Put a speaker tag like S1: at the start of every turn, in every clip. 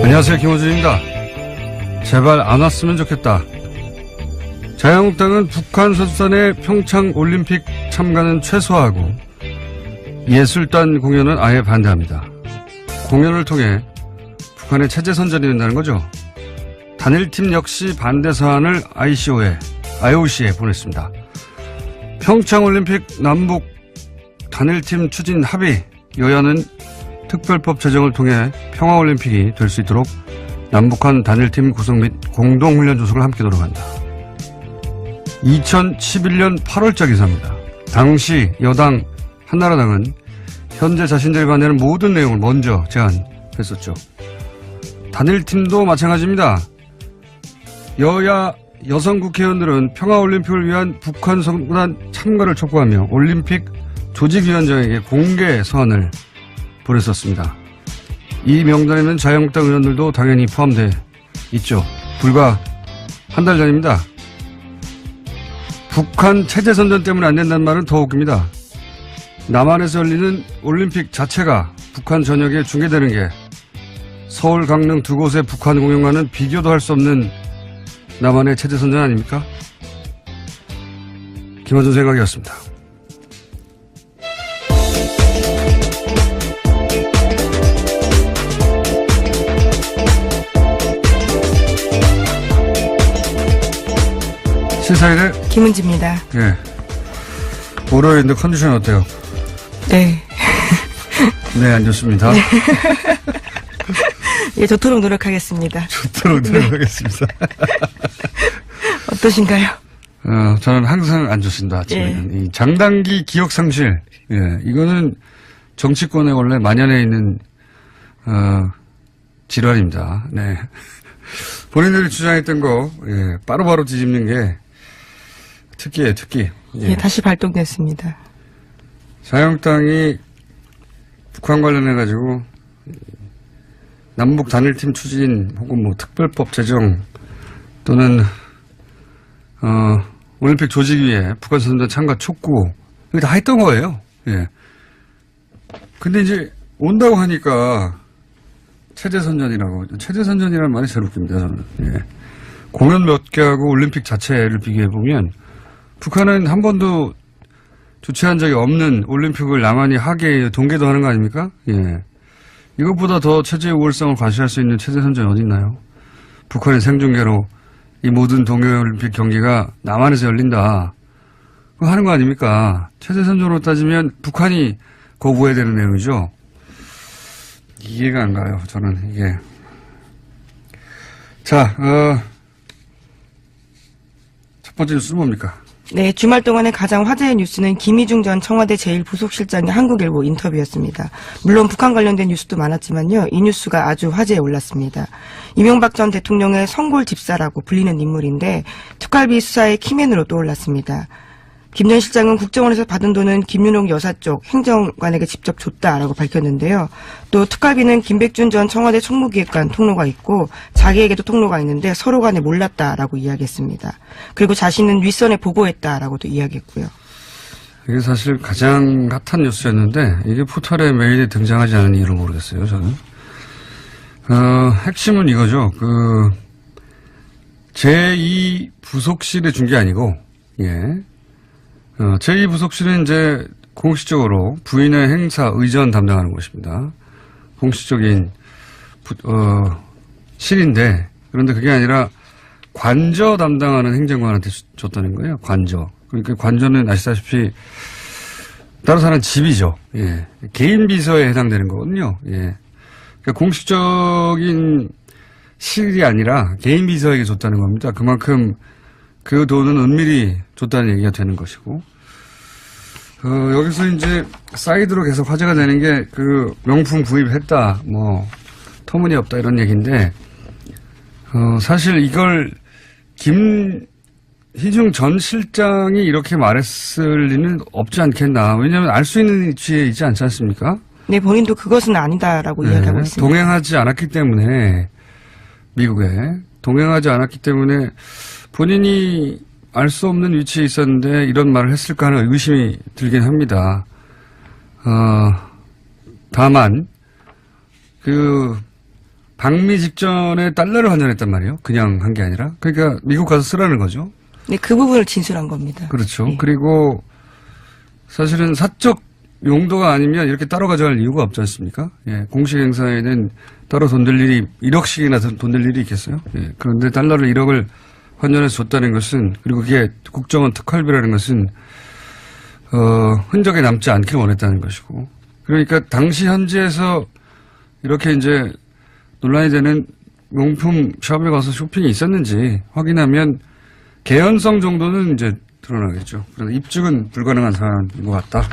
S1: 안녕하세요, 김호준입니다. 제발 안 왔으면 좋겠다. 자유한국당은 북한 선수단의 평창 올림픽 참가는 최소화하고 예술단 공연은 아예 반대합니다. 공연을 통해 북한의 체제 선전이 된다는 거죠. 단일팀 역시 반대 사안을 IOC에 보냈습니다. 평창 올림픽 남북 단일팀 추진 합의, 여야는 특별법 제정을 통해 평화올림픽이 될 수 있도록 남북한 단일팀 구성 및 공동훈련 조성을 함께 노력한다. 2011년 8월자 기사입니다. 당시 여당 한나라당은 현재 자신들이 반대하는 모든 내용을 먼저 제안했었죠. 단일팀도 마찬가지입니다. 여야 여성 국회의원들은 평화올림픽을 위한 북한 선수단 참가를 촉구하며 올림픽 조직위원장에게 공개 서한을 보냈었습니다. 이 명단에는 자유한국당 의원들도 당연히 포함돼 있죠. 불과 한 달 전입니다. 북한 체제 선전 때문에 안 된다는 말은 더 웃깁니다. 남한에서 열리는 올림픽 자체가 북한 전역에 중계되는 게 서울, 강릉 두 곳의 북한 공연과는 비교도 할 수 없는 남한의 체제 선전 아닙니까? 김어준 생각이었습니다. 시사일의
S2: 김은지입니다.
S1: 예. 월요일인데 컨디션 어때요?
S2: 네.
S1: 네, 안 좋습니다. 네.
S2: 예, 좋도록 노력하겠습니다.
S1: 좋도록 노력하겠습니다.
S2: 어떠신가요?
S1: 저는 항상 안 좋습니다. 아침에는.
S2: 예.
S1: 이 장단기 기억 상실. 예, 이거는 정치권에 원래 만연해 있는 질환입니다. 네. 본인들이 주장했던 거 바로바로 뒤집는 게 특기예요, 특기.
S2: 예, 다시 발동됐습니다.
S1: 자유한국당이 북한 관련해가지고 남북 단일팀 추진 혹은 뭐 특별법 제정 또는 올림픽 조직위에 북한 선수단 참가 촉구 이거 다 했던 거예요. 예. 근데 이제 온다고 하니까 체제선전이라고. 체제선전이라는 말이 제일 웃깁니다, 저는. 예. 공연 몇 개 하고 올림픽 자체를 비교해보면 북한은 한 번도 주최한 적이 없는 올림픽을 남한이 하게 동계도 하는 거 아닙니까? 예. 이것보다 더 체제의 우월성을 과시할 수 있는 체제선전이 어디 있나요? 북한의 생중계로 이 모든 동계올림픽 경기가 남한에서 열린다. 그거 하는 거 아닙니까? 체제선전으로 따지면 북한이 거부해야 되는 내용이죠. 이해가 안 가요, 저는, 이게. 자, 첫 번째 뉴스는 뭡니까?
S2: 네, 주말 동안의 가장 화제의 뉴스는 김희중 전 청와대 제1부속실장의 한국일보 인터뷰였습니다. 물론 북한 관련된 뉴스도 많았지만요. 이 뉴스가 아주 화제에 올랐습니다. 이명박 전 대통령의 성골 집사라고 불리는 인물인데 특활비 수사의 키맨으로 떠올랐습니다. 김 전 실장은 국정원에서 받은 돈은 김윤옥 여사 쪽 행정관에게 직접 줬다라고 밝혔는데요. 또 특활비는 김백준 전 청와대 총무기획관 통로가 있고 자기에게도 통로가 있는데 서로 간에 몰랐다라고 이야기했습니다. 그리고 자신은 윗선에 보고했다라고도 이야기했고요.
S1: 이게 사실 가장 핫한 뉴스였는데 이게 포털에 메일에 등장하지 않은 이유를 모르겠어요, 저는. 핵심은 이거죠. 제2부속실에 준 게 아니고, 예. 제2부속실은 이제 공식적으로 부인의 행사, 의전 담당하는 곳입니다. 공식적인, 실인데, 그런데 그게 아니라 관저 담당하는 행정관한테 줬다는 거예요. 관저. 그러니까 관저는 아시다시피, 따로 사는 집이죠. 예. 개인 비서에 해당되는 거거든요. 예. 그러니까 공식적인 실이 아니라 개인 비서에게 줬다는 겁니다. 그만큼 그 돈은 은밀히 줬다는 얘기가 되는 것이고, 여기서 이제 사이드로 계속 화제가 되는 게 명품 구입했다, 터무니없다 이런 얘기인데, 사실 이걸 김희중 전 실장이 이렇게 말했을 리는 없지 않겠나. 왜냐하면 알 수 있는 위치에 있지 않지 않습니까?
S2: 네, 본인도 그것은 아니다라고 이야기하고 있습니다.
S1: 동행하지 않았기 때문에, 미국에 동행하지 않았기 때문에 본인이 알 수 없는 위치에 있었는데 이런 말을 했을까 하는 의심이 들긴 합니다. 다만 방미 직전에 달러를 환전했단 말이에요. 그냥 한 게 아니라. 그러니까 미국 가서 쓰라는 거죠.
S2: 네, 그 부분을 진술한 겁니다.
S1: 그렇죠.
S2: 네.
S1: 그리고 사실은 사적 용도가 아니면 이렇게 따로 가져갈 이유가 없지 않습니까? 예, 공식 행사에는 따로 돈 들 일이 1억씩이나 돈 들 일이 있겠어요? 예, 그런데 달러를 1억을 환전해서 줬다는 것은, 그리고 그게 국정원 특활비라는 것은 흔적에 남지 않기를 원했다는 것이고, 그러니까 당시 현지에서 이렇게 이제 논란이 되는 명품 샵에 가서 쇼핑이 있었는지 확인하면 개연성 정도는 이제 드러나겠죠. 그런데 입증은 불가능한 상황인 것 같다.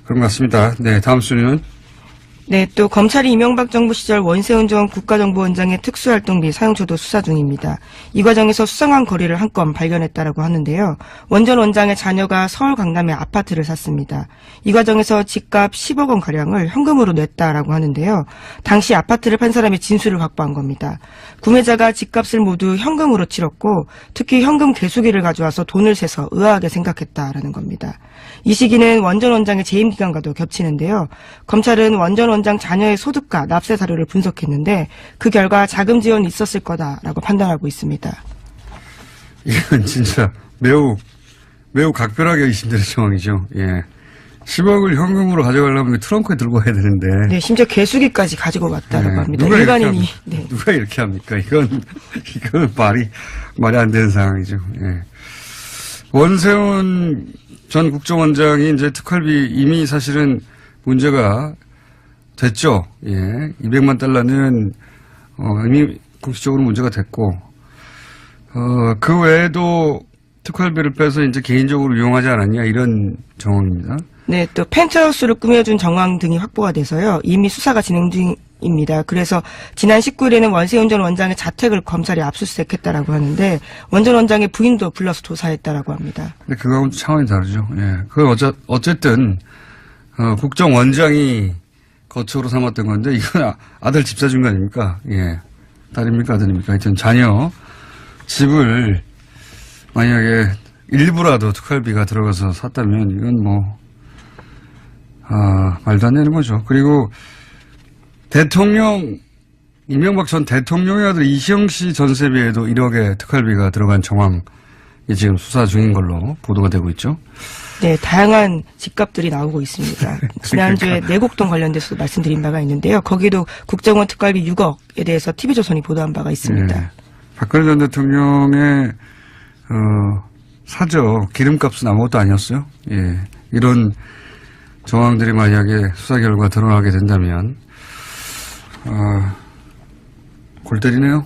S1: 그런 것 같습니다. 네, 다음 순위는?
S2: 네, 또 검찰이 이명박 정부 시절 원세훈 전 국가정보원장의 특수활동비 사용처도 수사 중입니다. 이 과정에서 수상한 거리를 한 건 발견했다라고 하는데요. 원 전 원장의 자녀가 서울 강남에 아파트를 샀습니다. 이 과정에서 집값 10억 원 가량을 현금으로 냈다라고 하는데요. 당시 아파트를 판 사람의 진술을 확보한 겁니다. 구매자가 집값을 모두 현금으로 치렀고 특히 현금 개수기를 가져와서 돈을 세서 의아하게 생각했다라는 겁니다. 이 시기는 원 전 원장의 재임 기간과도 겹치는데요. 검찰은 원 전 원장 자녀의 소득과 납세 사료를 분석했는데 그 결과 자금 지원이 있었을 거다라고 판단하고 있습니다.
S1: 이건 진짜 매우 각별하게 의심되는 상황이죠. 예. 10억을 현금으로 가져가려면 트렁크에 들고 가야 되는데.
S2: 네, 심지어 개수기까지 가지고 왔다라고 합니다. 일반인이. 네.
S1: 누가 이렇게 합니까? 이건 말이 안 되는 상황이죠. 예. 원세훈 전 국정원장이 이제 특활비 이미 사실은 문제가 됐죠. 예. 200만 달러는, 이미 공식적으로 문제가 됐고, 그 외에도 특활비를 빼서 이제 개인적으로 이용하지 않았냐, 이런 정황입니다.
S2: 네, 또 펜트하우스를 꾸며준 정황 등이 확보가 돼서요. 이미 수사가 진행 중입니다. 그래서 지난 19일에는 원세훈 전 원장의 자택을 검찰이 압수수색했다라고 하는데 원 전 원장의 부인도 불러서 조사했다라고 합니다.
S1: 근데 그거하고는 차원이 다르죠. 예. 그건 어쨌든, 국정원장이 거처로 삼았던 건데, 이건 아들 집 사준 거 아닙니까? 예. 딸입니까? 아들입니까? 하여튼 자녀 집을 만약에 일부라도 특활비가 들어가서 샀다면 이건 말도 안 되는 거죠. 그리고 이명박 전 대통령의 아들 이시영 씨 전세비에도 1억의 특활비가 들어간 정황이 지금 수사 중인 걸로 보도가 되고 있죠.
S2: 네, 다양한 집값들이 나오고 있습니다. 지난주에 내곡동 관련돼서 말씀드린 바가 있는데요. 거기도 국정원 특활비 6억에 대해서 TV조선이 보도한 바가 있습니다.
S1: 네. 박근혜 전 대통령의 사저 기름값은 아무것도 아니었어요. 예. 이런 정황들이 만약에 수사 결과 드러나게 된다면 골 때리네요.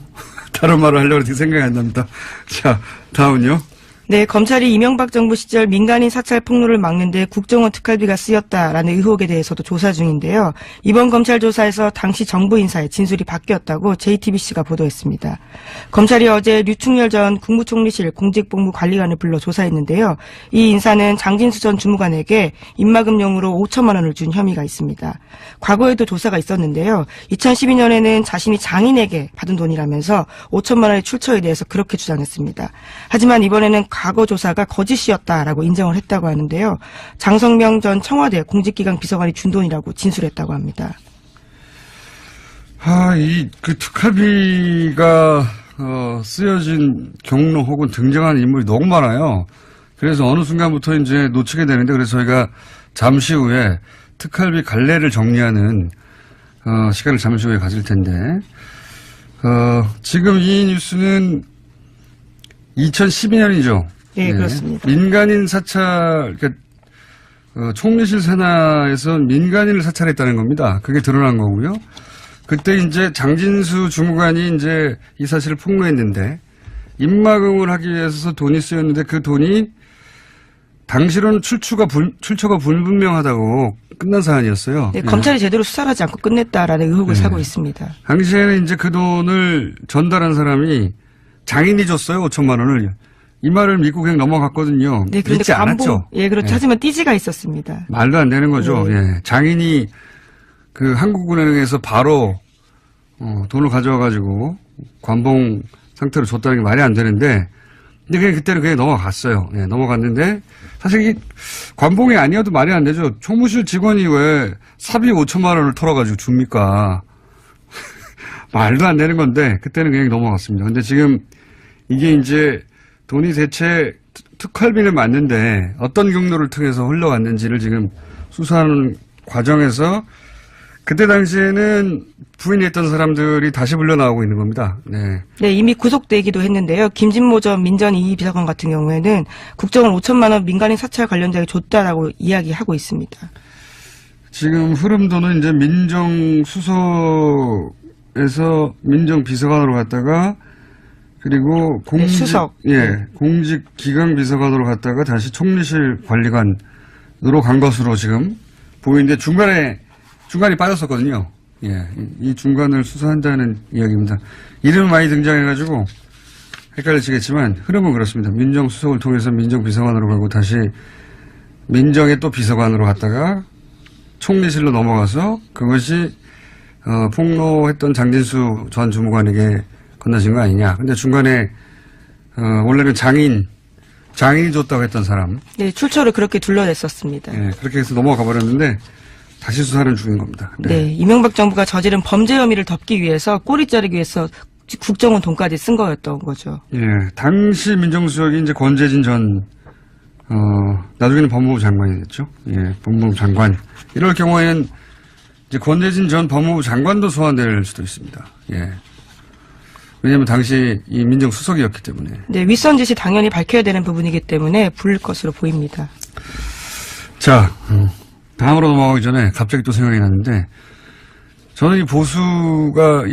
S1: 다른 말을 하려고 했는데 생각이 안 납니다. 자, 다음은요.
S2: 네, 검찰이 이명박 정부 시절 민간인 사찰 폭로를 막는 데 국정원 특활비가 쓰였다라는 의혹에 대해서도 조사 중인데요. 이번 검찰 조사에서 당시 정부 인사의 진술이 바뀌었다고 JTBC가 보도했습니다. 검찰이 어제 류충렬 전 국무총리실 공직복무관리관을 불러 조사했는데요. 이 인사는 장진수 전 주무관에게 입막음용으로 5천만 원을 준 혐의가 있습니다. 과거에도 조사가 있었는데요. 2012년에는 자신이 장인에게 받은 돈이라면서 5천만 원의 출처에 대해서 그렇게 주장했습니다. 하지만 이번에는 과거 조사가 거짓이었다라고 인정을 했다고 하는데요. 장성명 전 청와대 공직기강 비서관이 준 돈이라고 진술했다고 합니다.
S1: 그 특활비가 쓰여진 경로 혹은 등장하는 인물이 너무 많아요. 그래서 어느 순간부터 이제 놓치게 되는데, 그래서 저희가 잠시 후에 특활비 갈래를 정리하는 시간을 잠시 후에 가질 텐데, 지금 이 뉴스는 2012년이죠.
S2: 네, 그렇습니다.
S1: 민간인 사찰, 그러니까 총리실 산하에서 민간인을 사찰했다는 겁니다. 그게 드러난 거고요. 그때 이제 장진수 주무관이 이제 이 사실을 폭로했는데, 입막음을 하기 위해서 돈이 쓰였는데 그 돈이 당시로는 출처가 불분명하다고 끝난 사안이었어요.
S2: 네, 검찰이 제대로 수사를 하지 않고 끝냈다라는 의혹을 사고 있습니다.
S1: 당시에는 이제 그 돈을 전달한 사람이 장인이 줬어요, 5천만 원을. 이 말을 믿고 그냥 넘어갔거든요.
S2: 네, 그런데
S1: 믿지 않았죠.
S2: 예, 그렇죠. 하지만 띠지가 있었습니다.
S1: 말도 안 되는 거죠. 예. 장인이 그 한국은행에서 바로 돈을 가져와가지고 관봉 상태로 줬다는 게 말이 안 되는데, 근데 그냥 그때는 그냥 넘어갔어요. 예, 넘어갔는데 사실 이 관봉이 아니어도 말이 안 되죠. 총무실 직원이 왜 사비 5천만 원을 털어가지고 줍니까? 말도 안 되는 건데 그때는 그냥 넘어갔습니다. 근데 지금 이게 이제 돈이 대체 특활비는 맞는데 어떤 경로를 통해서 흘러갔는지를 지금 수사하는 과정에서 그때 당시에는 부인했던 사람들이 다시 불려나오고 있는 겁니다. 네.
S2: 네, 이미 구속되기도 했는데요. 김진모 전 민전 2위 비서관 같은 경우에는 국정원 5천만 원 민간인 사찰 관련자에게 줬다라고 이야기하고 있습니다.
S1: 지금 흐름도는 이제 민정수석에서 민정비서관으로 갔다가 그리고
S2: 수석.
S1: 공직기강비서관으로 갔다가 다시 총리실 관리관으로 간 것으로 지금 보이는데 중간이 빠졌었거든요. 예, 이 중간을 수사한다는 이야기입니다. 이름은 많이 등장해가지고 헷갈리시겠지만 흐름은 그렇습니다. 민정수석을 통해서 민정비서관으로 가고 다시 민정의 또 비서관으로 갔다가 총리실로 넘어가서 그것이 폭로했던 장진수 전 주무관에게 건너진 거 아니냐. 근데 중간에 원래는 장인이 줬다고 했던 사람.
S2: 네, 출처를 그렇게 둘러댔었습니다.
S1: 네, 그렇게 해서 넘어가 버렸는데 다시 수사를 중인 겁니다.
S2: 네, 이명박 정부가 저지른 범죄 혐의를 덮기 위해서 꼬리 자르기 위해서 국정원 돈까지 쓴 거였던 거죠.
S1: 예, 당시 민정수석이 이제 권재진 전 나중에는 법무부 장관이 됐죠. 예, 법무부 장관. 이럴 경우에는 이제 권재진 전 법무부 장관도 소환될 수도 있습니다. 예. 왜냐하면 당시 이 민정수석이었기 때문에.
S2: 네, 윗선 지시 당연히 밝혀야 되는 부분이기 때문에 부를 것으로 보입니다.
S1: 자, 다음으로 넘어가기 전에 갑자기 또 생각이 났는데 저는 이 보수가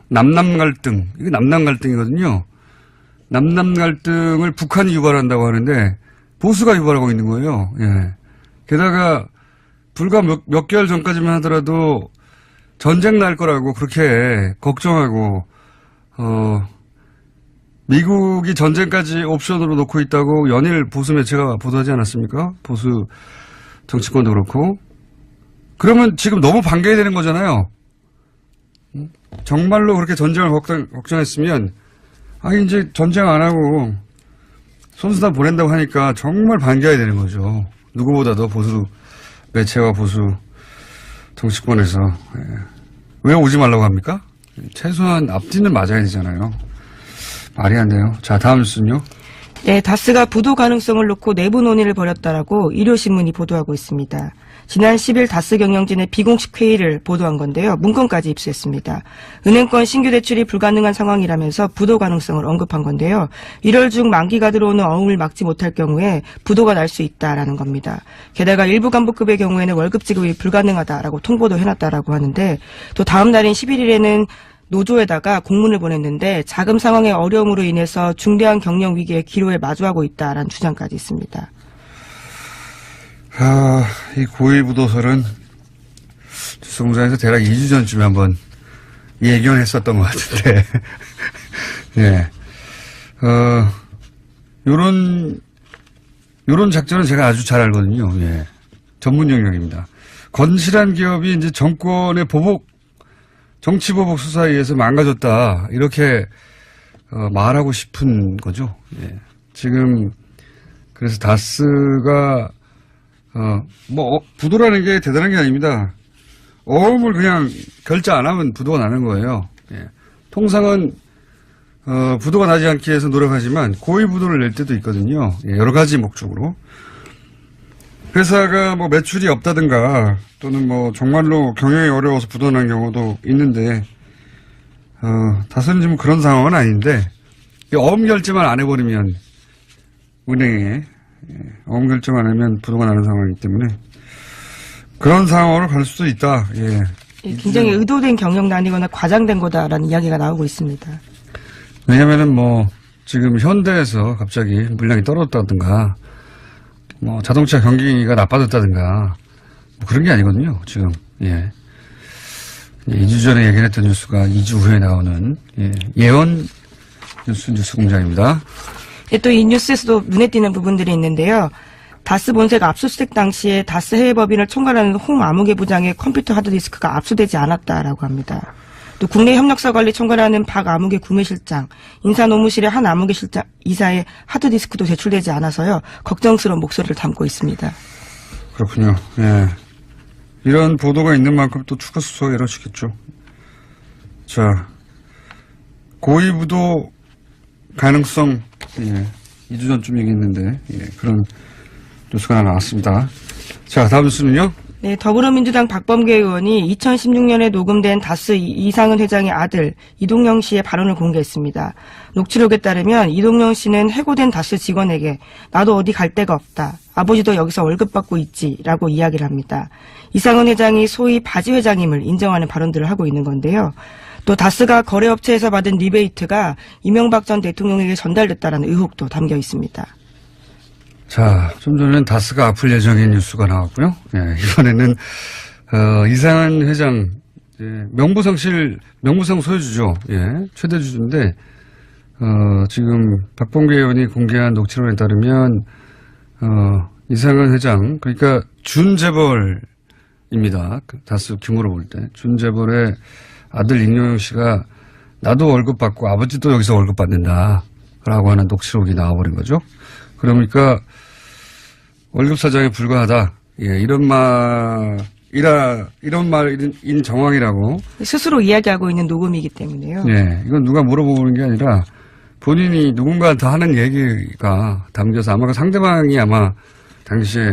S1: 남남 갈등, 이게 남남 갈등이거든요. 남남 갈등을 북한이 유발한다고 하는데 보수가 유발하고 있는 거예요. 예. 게다가 불과 몇 개월 전까지만 하더라도 전쟁 날 거라고 그렇게 걱정하고, 미국이 전쟁까지 옵션으로 놓고 있다고 연일 보수 매체가 보도하지 않았습니까? 보수 정치권도 그렇고. 그러면 지금 너무 반겨야 되는 거잖아요. 정말로 그렇게 전쟁을 걱정했으면, 이제 전쟁 안 하고 손수단 보낸다고 하니까 정말 반겨야 되는 거죠. 누구보다도 보수 매체와 보수 정치권에서. 예. 왜 오지 말라고 합니까? 최소한 앞뒤는 맞아야 되잖아요. 말이 안 돼요. 자, 다음 뉴스는요.
S2: 네, 다스가 부도 가능성을 놓고 내부 논의를 벌였다라고 일요신문이 보도하고 있습니다. 지난 10일 다스 경영진의 비공식 회의를 보도한 건데요. 문건까지 입수했습니다. 은행권 신규 대출이 불가능한 상황이라면서 부도 가능성을 언급한 건데요. 1월 중 만기가 들어오는 어음을 막지 못할 경우에 부도가 날 수 있다라는 겁니다. 게다가 일부 간부급의 경우에는 월급 지급이 불가능하다라고 통보도 해놨다라고 하는데 또 다음 날인 11일에는 노조에다가 공문을 보냈는데 자금 상황의 어려움으로 인해서 중대한 경영 위기의 기로에 마주하고 있다라는 주장까지 있습니다.
S1: 이 고위부도설은 뉴스공장에서 대략 2주 전쯤에 한번 예견했었던 것 같은데, 예. 요런 작전은 제가 아주 잘 알거든요. 예. 전문 영역입니다. 건실한 기업이 이제 정권의 정치보복 수사에 의해서 망가졌다. 이렇게, 말하고 싶은 거죠. 예. 지금, 그래서 다스가, 부도라는 게 대단한 게 아닙니다. 어음을 그냥 결제 안 하면 부도가 나는 거예요. 예. 통상은, 부도가 나지 않기 위해서 노력하지만 고의 부도를 낼 때도 있거든요. 예, 여러 가지 목적으로. 회사가 매출이 없다든가 또는 정말로 경영이 어려워서 부도 난 경우도 있는데, 다스는 지금 그런 상황은 아닌데, 어음 결제만 안 해버리면 은행에 어음 결정 안 하면 부도가 나는 상황이기 때문에 그런 상황으로 갈 수도 있다. 예.
S2: 굉장히 의도된 경영난이거나 과장된 거다라는 이야기가 나오고 있습니다.
S1: 왜냐면은 지금 현대에서 갑자기 물량이 떨어졌다든가 자동차 경기가 나빠졌다든가 그런 게 아니거든요. 지금. 예. 2주 전에 얘기했던 뉴스가 2주 후에 나오는 예언 뉴스 공장입니다.
S2: 또 이 뉴스에서도 눈에 띄는 부분들이 있는데요. 다스 본사가 압수수색 당시에 다스 해외법인을 총괄하는 홍 아무개 부장의 컴퓨터 하드디스크가 압수되지 않았다라고 합니다. 또 국내 협력사 관리 총괄하는 박 아무개 구매실장, 인사노무실의 한 아무개 실장 이사의 하드디스크도 제출되지 않아서요. 걱정스러운 목소리를 담고 있습니다.
S1: 그렇군요. 예. 이런 보도가 있는 만큼 또 추가 수사가 이루어지겠죠. 자, 고위부도 가능성, 2주 전쯤 얘기했는데, 그런 뉴스가 하나 나왔습니다. 자, 다음 뉴스는요?
S2: 네, 더불어민주당 박범계 의원이 2016년에 녹음된 다스 이상은 회장의 아들 이동영 씨의 발언을 공개했습니다. 녹취록에 따르면 이동영 씨는 해고된 다스 직원에게 나도 어디 갈 데가 없다. 아버지도 여기서 월급 받고 있지라고 이야기를 합니다. 이상은 회장이 소위 바지 회장임을 인정하는 발언들을 하고 있는 건데요. 또 다스가 거래업체에서 받은 리베이트가 이명박 전 대통령에게 전달됐다는 의혹도 담겨 있습니다.
S1: 자, 좀 전에는 다스가 아플 예정인 뉴스가 나왔고요. 이번에는, 이상한 회장, 명부상 소유주죠. 최대 주주인데, 지금 박범계 의원이 공개한 녹취록에 따르면, 이상한 회장, 그러니까 준재벌입니다. 다스 규모로 볼 때. 준재벌의 아들 임영웅 씨가 나도 월급 받고 아버지도 여기서 월급 받는다. 라고 하는 녹취록이 나와버린 거죠. 그러니까 월급 사장에 불과하다. 이런 말인 정황이라고.
S2: 스스로 이야기하고 있는 녹음이기 때문에요.
S1: 이건 누가 물어보는 게 아니라 본인이 누군가한테 하는 얘기가 담겨서 아마 그 상대방이 아마 당시에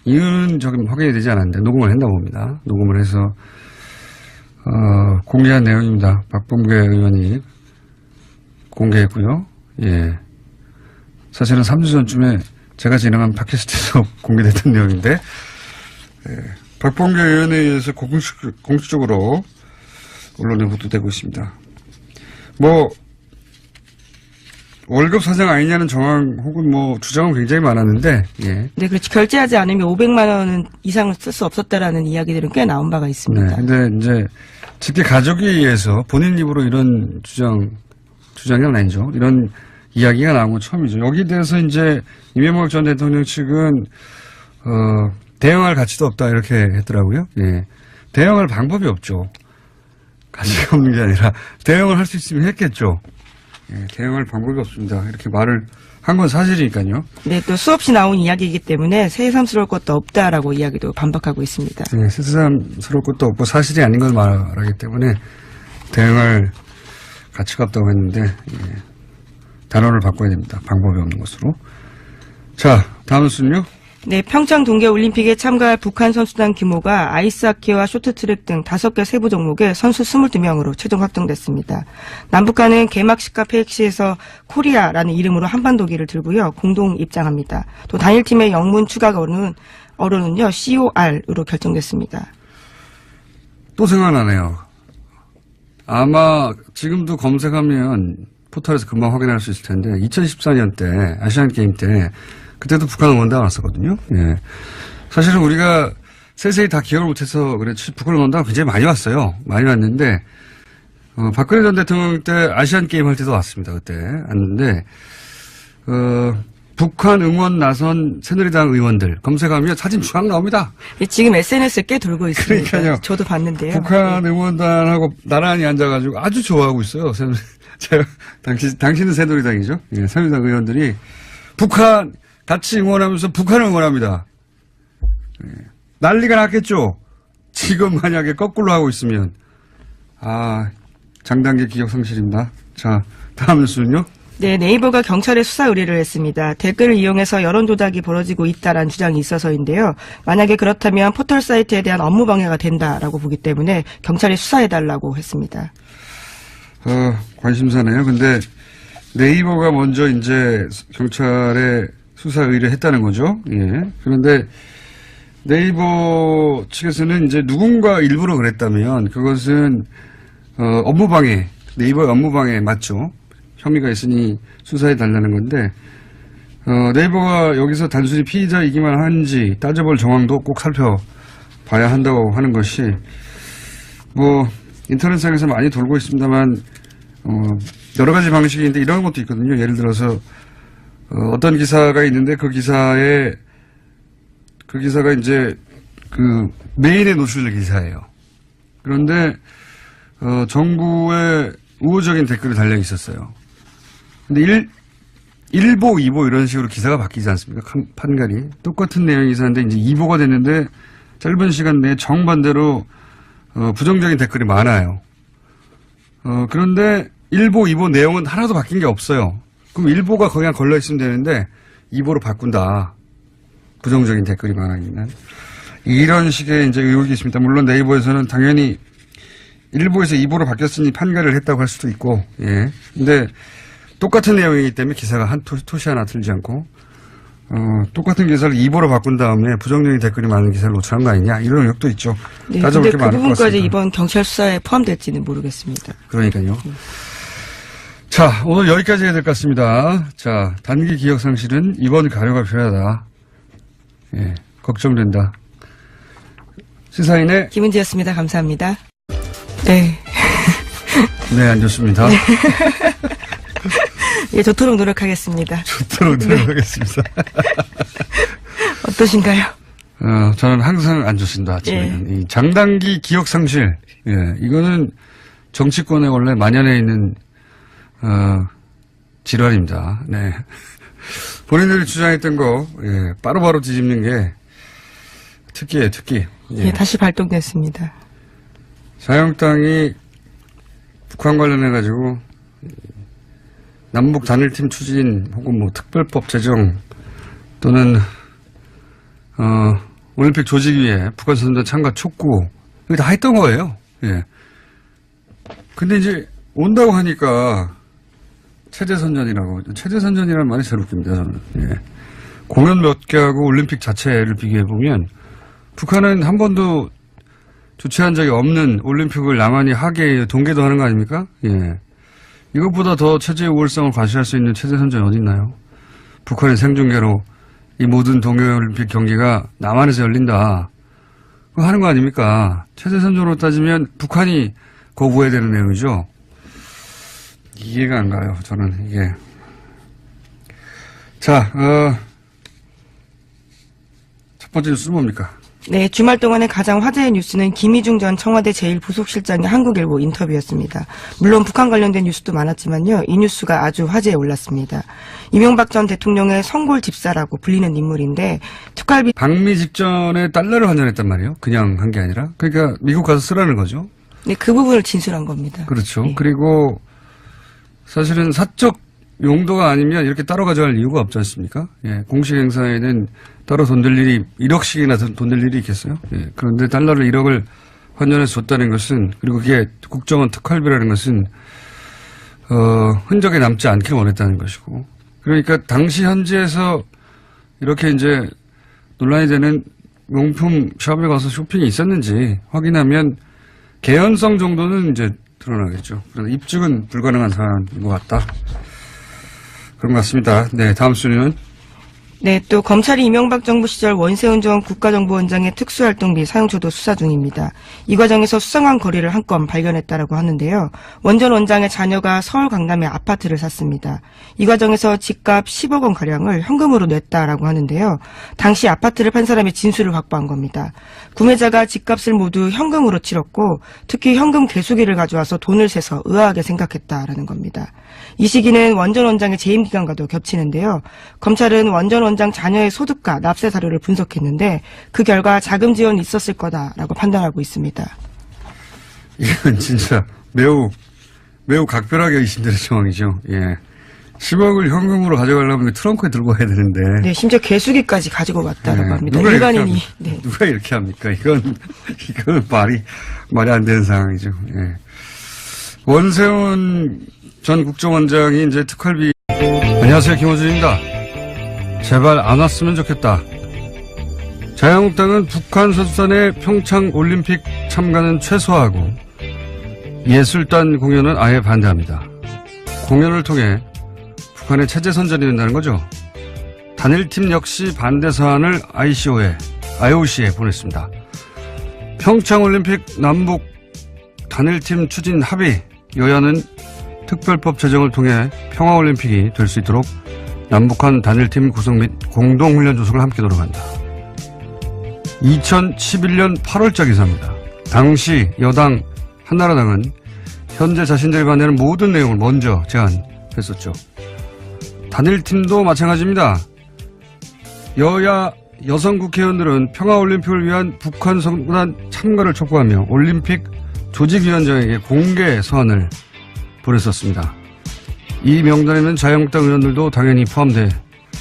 S1: 이유는 확인이 되지 않았는데 녹음을 했나 봅니다. 녹음을 해서, 공개한 내용입니다. 박범계 의원이 공개했고요. 사실은 3주 전쯤에 제가 진행한 팟캐스트에서 공개됐던 내용인데, 박범계 의원에 의해서 공식적으로 언론에 보도되고 있습니다. 월급 사장 아니냐는 정황 혹은 주장은 굉장히 많았는데,
S2: 네, 그렇지. 결제하지 않으면 500만 원 이상을 쓸 수 없었다라는 이야기들은 꽤 나온 바가 있습니다.
S1: 근데 이제 직계 가족에 의해서 본인 입으로 이런 주장이 아니죠. 이런 이야기가 나온 건 처음이죠. 여기에 대해서 이제 이명박 전 대통령 측은 대응할 가치도 없다 이렇게 했더라고요. 대응할 방법이 없죠. 가치가 없는 게 아니라 대응을 할 수 있으면 했겠죠. 대응할 방법이 없습니다. 이렇게 말을 한 건 사실이니까요.
S2: 네, 또 수없이 나온 이야기이기 때문에 새삼스러울 것도 없다라고 이야기도 반박하고 있습니다.
S1: 새삼스러울 것도 없고 사실이 아닌 걸 말하기 때문에 대응할 가치가 없다고 했는데 단어를 바꿔야 됩니다. 방법이 없는 것으로. 자, 다음 뉴스는요.
S2: 네, 평창 동계올림픽에 참가할 북한 선수단 규모가 아이스하키와 쇼트트랙 등 5개 세부 종목에 선수 22명으로 최종 확정됐습니다. 남북한은 개막식과 폐획시에서 코리아라는 이름으로 한반도기를 들고요. 공동 입장합니다. 또 단일팀의 영문 추가 어로는요. COR으로 결정됐습니다.
S1: 또 생각나네요. 아마 지금도 검색하면 포털에서 금방 확인할 수 있을 텐데 2014년 때 아시안게임 때 그때도 북한 응원단 왔었거든요. 사실은 우리가 세세히 다 기억을 못해서 그렇지 북한 응원단 굉장히 많이 왔어요. 많이 왔는데 박근혜 전 대통령 때 아시안게임 할 때도 왔습니다. 그때 왔는데 북한 응원 나선 새누리당 의원들 검색하면 사진 쫙 나옵니다.
S2: 지금 SNS에 꽤 돌고 있습니다.
S1: 그러니까요.
S2: 저도 봤는데요.
S1: 북한 응원단하고 나란히 앉아가지고 아주 좋아하고 있어요. 제가 당신은 새누리당이죠. 새누리당 의원들이 북한 같이 응원하면서 북한을 응원합니다. 난리가 났겠죠. 지금 만약에 거꾸로 하고 있으면 장단계 기억 상실입니다. 자, 다음 뉴스는요.
S2: 네, 네이버가 경찰에 수사 의뢰를 했습니다. 댓글을 이용해서 여론 조작이 벌어지고 있다라는 주장이 있어서인데요. 만약에 그렇다면 포털 사이트에 대한 업무 방해가 된다라고 보기 때문에 경찰에 수사해달라고 했습니다.
S1: 관심사네요. 근데 네이버가 먼저 이제 경찰에 수사 의뢰했다는 거죠. 그런데 네이버 측에서는 이제 누군가 일부러 그랬다면 그것은 업무방해, 네이버의 업무방해 맞죠. 혐의가 있으니 수사해 달라는 건데 네이버가 여기서 단순히 피의자이기만 한지 따져볼 정황도 꼭 살펴봐야 한다고 하는 것이 인터넷상에서 많이 돌고 있습니다만 여러 가지 방식인데 이런 것도 있거든요. 예를 들어서 어떤 기사가 있는데 그 기사가 이제 그 메인에 노출된 기사예요. 그런데 정부의 우호적인 댓글이 달려 있었어요. 근데 1보, 2보 이런 식으로 기사가 바뀌지 않습니까? 판결이. 똑같은 내용의 기사인데 이제 2보가 됐는데 짧은 시간 내에 정반대로 부정적인 댓글이 많아요. 그런데 1보, 2보 내용은 하나도 바뀐 게 없어요. 그럼 1보가 그냥 걸려있으면 되는데 2보로 바꾼다. 부정적인 댓글이 많아지는. 이런 식의 이제 의혹이 있습니다. 물론 네이버에서는 당연히 1보에서 2보로 바뀌었으니 판결을 했다고 할 수도 있고, 예. 근데 똑같은 내용이기 때문에 기사가 한 토시 하나 틀지 않고, 똑같은 기사를 2보로 바꾼 다음에 부정적인 댓글이 많은 기사를 노출한 거 아니냐, 이런 의혹도 있죠.
S2: 네,
S1: 따져볼
S2: 근데
S1: 게
S2: 그
S1: 많을 것
S2: 부분까지
S1: 같습니다.
S2: 이번 경찰 수사에 포함될지는 모르겠습니다.
S1: 그러니까요. 자, 오늘 여기까지 해야 될 것 같습니다. 자, 단기 기억 상실은 이번 가료가 필요하다. 예, 걱정된다. 시사인의
S2: 김은지였습니다. 감사합니다. 네.
S1: 네, 안 좋습니다.
S2: 예, 좋도록 노력하겠습니다.
S1: 좋도록 노력하겠습니다.
S2: 어떠신가요?
S1: 저는 항상 안 좋습니다. 아침에는.
S2: 예.
S1: 이 장단기 기억 상실. 예, 이거는 정치권에 원래 만연해 있는 질환입니다. 네. 본인들이 주장했던 거, 예, 바로바로 뒤집는 게 특기예요, 특기.
S2: 예, 다시 발동됐습니다.
S1: 자유한국당이 북한 관련해가지고 남북 단일팀 추진 혹은 뭐 특별법 제정 또는 올림픽 조직위에 북한 선수단 참가 촉구 이거 다 했던 거예요. 예. 근데 이제 온다고 하니까 체제선전이라는 말이 제일 웃깁니다. 저는. 예. 공연 몇 개 하고 올림픽 자체를 비교해 보면 북한은 한 번도 주최한 적이 없는 올림픽을 나만이 하게 동계도 하는 거 아닙니까? 예. 이것보다 더 체제의 우월성을 과시할 수 있는 체제선전이 어디 있나요? 북한의 생중계로 이 모든 동계올림픽 경기가 남한에서 열린다. 그거 하는 거 아닙니까? 체제선전으로 따지면 북한이 거부해야 되는 내용이죠. 이해가 안 가요. 저는 이게. 자, 첫 번째 뉴스는 뭡니까?
S2: 네, 주말 동안에 가장 화제의 뉴스는 김희중 전 청와대 제1부속실장의 한국일보 인터뷰였습니다. 물론 북한 관련된 뉴스도 많았지만요. 이 뉴스가 아주 화제에 올랐습니다. 이명박 전 대통령의 성골 집사라고 불리는 인물인데 특활비
S1: 방미 직전에 달러를 환전했단 말이에요. 그냥 한 게 아니라. 그러니까 미국 가서 쓰라는 거죠.
S2: 네, 그 부분을 진술한 겁니다.
S1: 그렇죠.
S2: 네.
S1: 그리고 사실은 사적 용도가 아니면 이렇게 따로 가져갈 이유가 없지 않습니까? 예, 공식 행사에는 따로 돈 들 일이 1억씩이나 돈 들 일이 있겠어요? 예, 그런데 달러를 1억을 환전해서 줬다는 것은 그리고 그게 국정원 특활비라는 것은 흔적에 남지 않기를 원했다는 것이고 그러니까 당시 현지에서 이렇게 이제 논란이 되는 명품 샵에 가서 쇼핑이 있었는지 확인하면 개연성 정도는 이제 드러나겠죠. 그런데 입증은 불가능한 사안인 것 같다. 그런 것 같습니다. 네, 다음 순위는
S2: 네, 또 검찰이 이명박 정부 시절 원세훈 전 국가정보원장의 특수활동비 사용처도 수사 중입니다. 이 과정에서 수상한 거리를 한 건 발견했다라고 하는데요. 원 전 원장의 자녀가 서울 강남에 아파트를 샀습니다. 이 과정에서 집값 10억 원 가량을 현금으로 냈다라고 하는데요. 당시 아파트를 판 사람의 진술을 확보한 겁니다. 구매자가 집값을 모두 현금으로 치렀고 특히 현금 개수기를 가져와서 돈을 세서 의아하게 생각했다라는 겁니다. 이 시기는 원 전 원장의 재임 기간과도 겹치는데요. 검찰은 원 전 원장 자녀의 소득과 납세 사료를 분석했는데 그 결과 자금 지원이 있었을 거다라고 판단하고 있습니다.
S1: 이건 진짜 매우 각별하게 의심되는 상황이죠. 예. 10억을 현금으로 가져가려면 트렁크에 들고 가야 되는데.
S2: 네, 심지어 개수기까지 가지고 왔다라고 합니다.
S1: 누가
S2: 일반인이. 네.
S1: 누가 이렇게 합니까? 이건 말이 안 되는 상황이죠. 예. 원세훈 전 국정원장이 이제 특활비. 안녕하세요, 김호준입니다. 제발 안 왔으면 좋겠다. 자유한국당은 북한 선수단의 평창 올림픽 참가는 최소화하고 예술단 공연은 아예 반대합니다. 공연을 통해 북한의 체제 선전이 된다는 거죠. 단일팀 역시 반대 사안을 IOC에 보냈습니다. 평창 올림픽 남북 단일팀 추진 합의, 여야는 특별법 제정을 통해 평화올림픽이 될 수 있도록 남북한 단일팀 구성 및 공동훈련 조성을 함께 노력한다. 2011년 8월자 기사입니다. 당시 여당 한나라당은 현재 자신들이 반대하는 모든 내용을 먼저 제안했었죠. 단일팀도 마찬가지입니다. 여야 여성 국회의원들은 평화올림픽을 위한 북한 선수단 참가를 촉구하며 올림픽 조직위원장에게 공개 서한을 보냈었습니다. 이 명단에는 자유한국당 의원들도 당연히 포함돼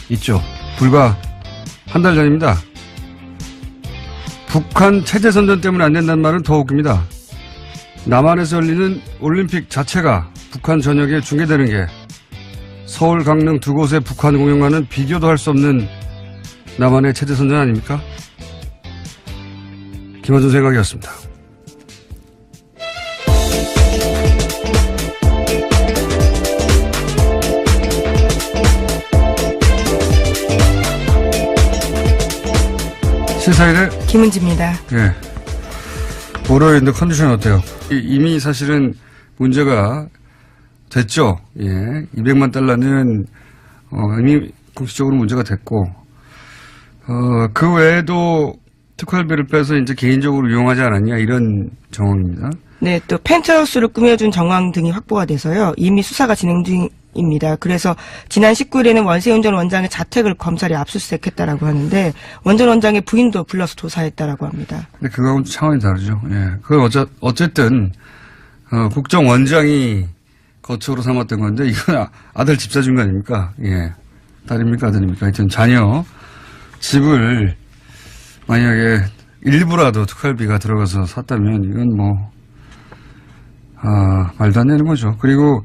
S1: 있죠. 불과 한 달 전입니다. 북한 체제선전 때문에 안 된다는 말은 더 웃깁니다. 남한에서 열리는 올림픽 자체가 북한 전역에 중계되는 게 서울, 강릉 두 곳의 북한 공연과는 비교도 할 수 없는 남한의 체제선전 아닙니까? 김원준 생각이었습니다. 시사일의
S2: 김은지입니다.
S1: 예. 월요일인데 컨디션 어때요? 이미 사실은 문제가 됐죠. 예. 200만 달러는 이미 공식적으로 문제가 됐고, 그 외에도 특활비를 빼서 이제 개인적으로 이용하지 않았냐 이런 정황입니다.
S2: 네, 또 펜트하우스를 꾸며준 정황 등이 확보가 돼서요. 이미 수사가 진행 중입니다. 그래서 지난 19일에는 원세훈 전 원장의 자택을 검찰이 압수수색했다라고 하는데 원전 원장의 부인도 불러서 조사했다라고 합니다.
S1: 근데 그거하고는 차원이 다르죠. 예. 그건 어쨌든 국정원장이 거처로 삼았던 건데 이건 아들 집 사준 거 아닙니까? 예. 딸입니까 아들입니까? 하여튼 자녀 집을 만약에 일부라도 특활비가 들어가서 샀다면 이건 말도 안 되는 거죠. 그리고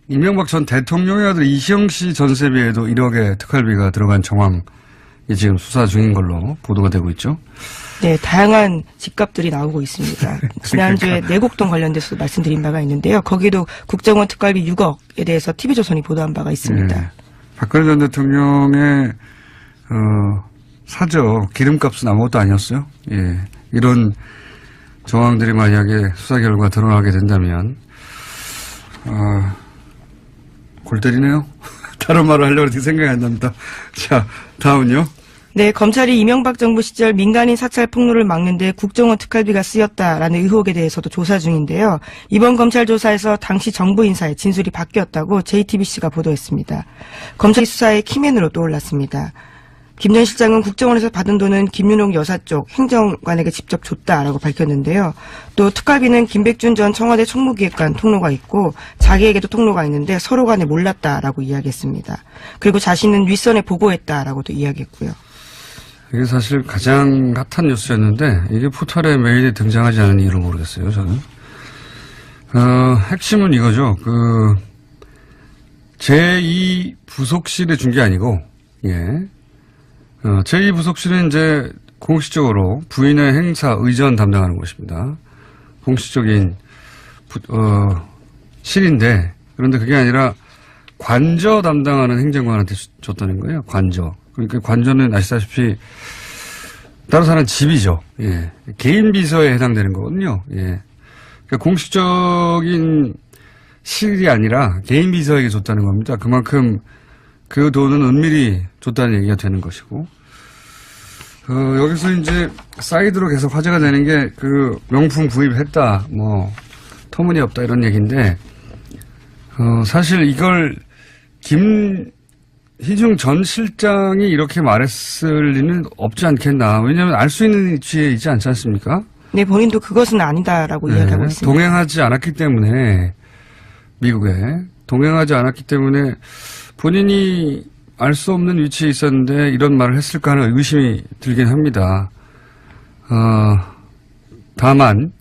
S1: 이명박 전 대통령의 아들 이시영 씨 전세비에도 1억의 특활비가 들어간 정황이 지금 수사 중인 걸로 보도가 되고 있죠.
S2: 네, 다양한 집값들이 나오고 있습니다. 지난주에 내곡동 관련돼서 말씀드린 바가 있는데요. 거기도 국정원 특활비 6억에 대해서 TV조선이 보도한 바가 있습니다.
S1: 네. 박근혜 전 대통령의 사저 기름값은 아무것도 아니었어요. 예. 이런 정황들이 만약에 수사 결과 드러나게 된다면 골 때리네요. 다른 말을 하려고 했는데 생각이 안 납니다. 자, 다음은요.
S2: 네, 검찰이 이명박 정부 시절 민간인 사찰 폭로를 막는 데 국정원 특활비가 쓰였다라는 의혹에 대해서도 조사 중인데요. 이번 검찰 조사에서 당시 정부 인사의 진술이 바뀌었다고 JTBC가 보도했습니다. 검찰 수사의 키맨으로 떠올랐습니다. 김 전 실장은 국정원에서 받은 돈은 김윤옥 여사 쪽 행정관에게 직접 줬다라고 밝혔는데요. 또 특활비는 김백준 전 청와대 총무기획관 통로가 있고 자기에게도 통로가 있는데 서로 간에 몰랐다라고 이야기했습니다. 그리고 자신은 윗선에 보고했다라고도 이야기했고요.
S1: 이게 사실 가장 핫한 뉴스였는데 이게 포털에 메일에 등장하지 않은 이유를 모르겠어요. 저는 핵심은 이거죠. 제2 부속실에 준 게 아니고 제2부속실은 이제 공식적으로 부인의 행사 의전 담당하는 곳입니다. 공식적인 실인데 그런데 그게 아니라 관저 담당하는 행정관한테 줬다는 거예요. 관저. 그러니까 관저는 아시다시피 다른 사람 집이죠. 예. 개인 비서에 해당되는 거거든요. 예. 그러니까 공식적인 실이 아니라 개인 비서에게 줬다는 겁니다. 그만큼 그 돈은 은밀히 줬다는 얘기가 되는 것이고, 여기서 이제 사이드로 계속 화제가 되는 게 명품 구입했다, 터무니없다 이런 얘기인데, 사실 이걸 김희중 전 실장이 이렇게 말했을 리는 없지 않겠나. 왜냐하면 알 수 있는 위치에 있지 않지 않습니까?
S2: 네, 본인도 그것은 아니다라고 이야기하고 있습니다.
S1: 동행하지 않았기 때문에, 미국에 동행하지 않았기 때문에 본인이 알 수 없는 위치에 있었는데 이런 말을 했을까 하는 의심이 들긴 합니다. 다만